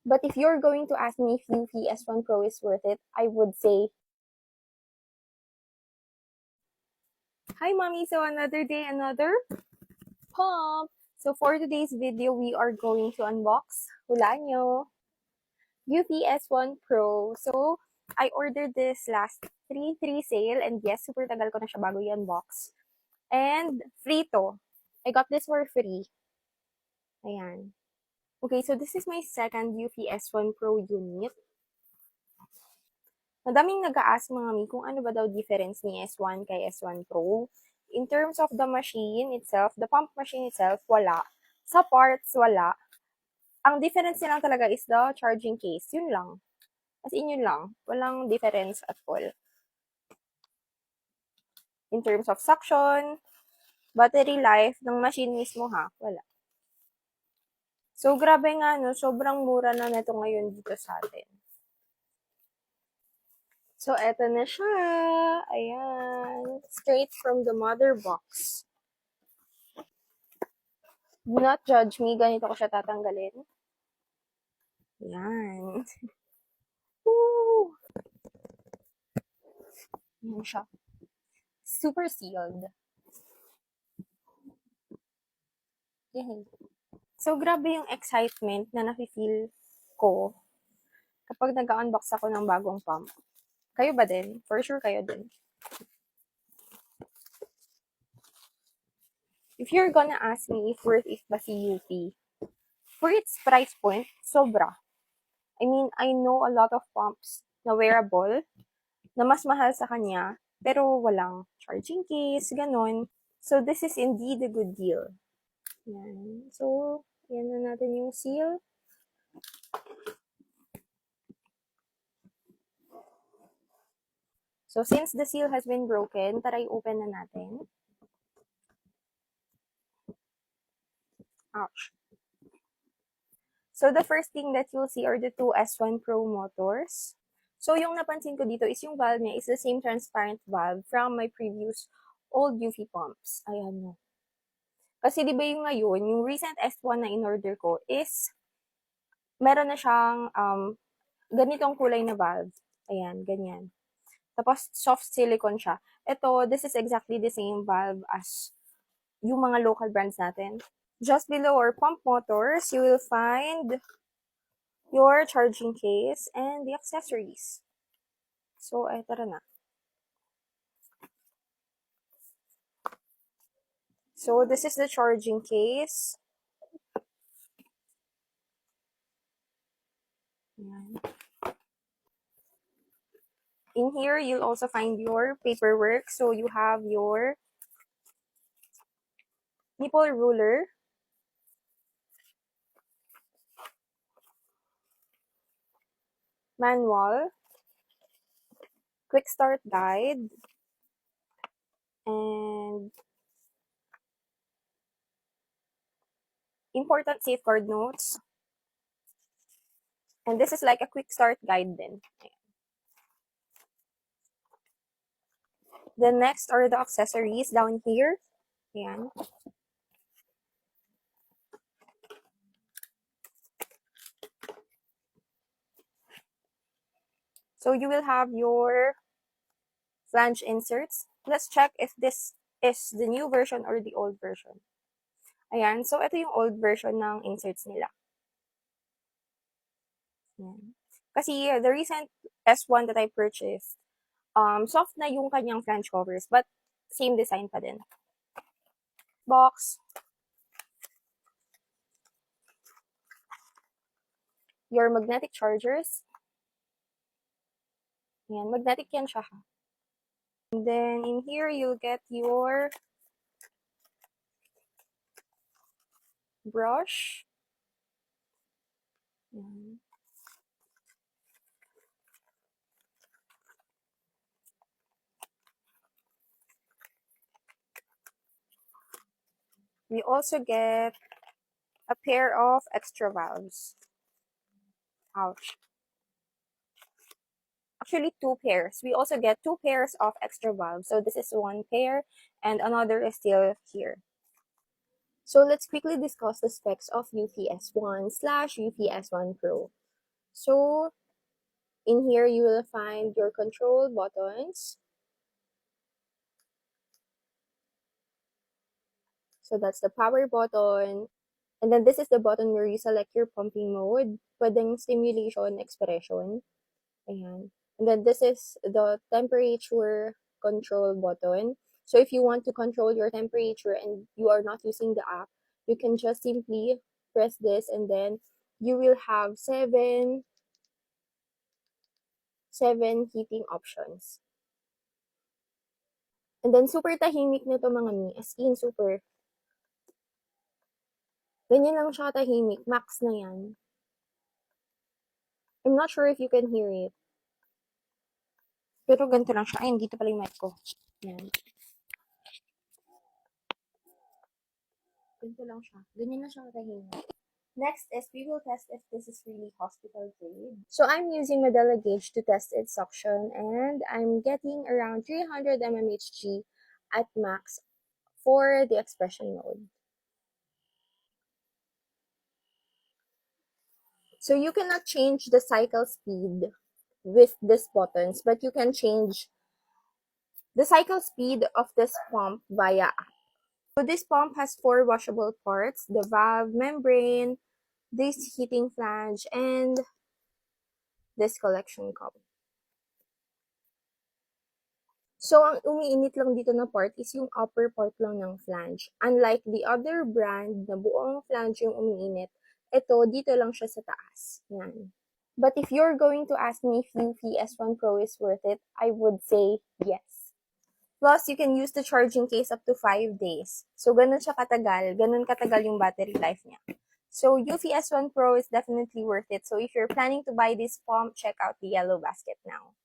But if you're going to ask me if Eufy S1 Pro is worth it, I would say, hi mommy, so another day, another pump. So for today's video, we are going to unbox, hulaan nyo, Eufy S1 Pro. So, I ordered this last 3/3 sale, and yes, super tagal ko na siya bago i-unbox. And free to. I got this for free. Ayan. Okay, so this is my second Eufy S1 Pro unit. Madaming nag-a-ask mga mi kung ano ba daw difference ni S1 kay S1 Pro. In terms of the machine itself, the pump machine itself, wala. Sa parts, wala. Ang difference nilang talaga is the charging case. Yun lang. As in, yun lang. Walang difference at all. In terms of suction, battery life ng machine mismo ha, wala. So, grabe nga no, sobrang mura na nito ngayon dito sa atin. So, eto na siya. Ayan. Straight from the mother box. Do not judge me. Ganito ko siya tatanggalin. Ayan. Woo! Ayan siya. Super sealed. Yay. So, grabe yung excitement na nafe-feel ko kapag nag-unbox ako ng bagong pump. Kayo ba din? For sure kayo din. If you're gonna ask me if worth it ba si UP, for its price point, sobra. I mean, I know a lot of pumps na wearable, na mas mahal sa kanya, pero walang charging case, ganon. So, this is indeed a good deal. Yan. So, yan na natin yung seal. So, since the seal has been broken, tara i-open na natin. Ouch. So, the first thing that you'll see are the two S1 Pro motors. So, yung napansin ko dito is yung valve niya is the same transparent valve from my previous old UV pumps. Ayan mo. Kasi di ba yung ngayon, yung recent S1 na in-order ko is meron na siyang ganitong kulay na valve. Ayan, ganyan. Tapos, soft silicone siya. Ito, this is exactly the same valve as yung mga local brands natin. Just below our pump motors, you will find your charging case and the accessories. So, ay, tara na. So, this is the charging case. Ayan. In here, you'll also find your paperwork. So, you have your nipple ruler, manual, quick start guide, and important safeguard notes. And this is like a quick start guide then. The next are the accessories down here. Ayan. So you will have your flange inserts. Let's check if this is the new version or the old version. Ayan. So ito yung old version ng inserts nila. Ayan. Kasi the recent S1 that I purchased, soft na yung kanyang flange covers, but same design pa din. Box. Your magnetic chargers. Ayan, magnetic yan siya ha. And then in here, you'll get your brush. Ayan. We also get a pair of extra valves. Ouch. Actually, two pairs. We also get two pairs of extra valves. So this is one pair and another is still here. So let's quickly discuss the specs of UPS1/UPS1 Pro. So, in here, you will find your control buttons. So, that's the power button. And then this is the button where you select your pumping mode. Pwedeng stimulation, expression. Ayan. And then this is the temperature control button. So if you want to control your temperature and you are not using the app, you can just simply press this and then you will have seven heating options. And then super tahimik nito mga mi, as in super. Ganyan lang siya tahimik, max na yan. I'm not sure if you can hear it. Pero ganito lang siya. Ay, dito pala yung mic ko. Yan. Ganito lang siya. Ganyan na siya katahimik. Next is we will test if this is really hospital grade. So I'm using Medela gauge to test its suction and I'm getting around 300 mmHg at max for the expression mode. So you cannot change the cycle speed with these buttons, but you can change the cycle speed of this pump via app. So this pump has 4 washable parts, the valve, membrane, this heating flange, and this collection cup. So, ang umiinit lang dito na part is yung upper part lang ng flange. Unlike the other brand na buong flange yung umiinit, ito, dito lang siya sa taas. Yan. But if you're going to ask me if Eufy S1 Pro is worth it, I would say yes. Plus, you can use the charging case up to 5 days. So, ganun siya katagal. Ganun katagal yung battery life niya. So, Eufy S1 Pro is definitely worth it. So, if you're planning to buy this pump, check out the yellow basket now.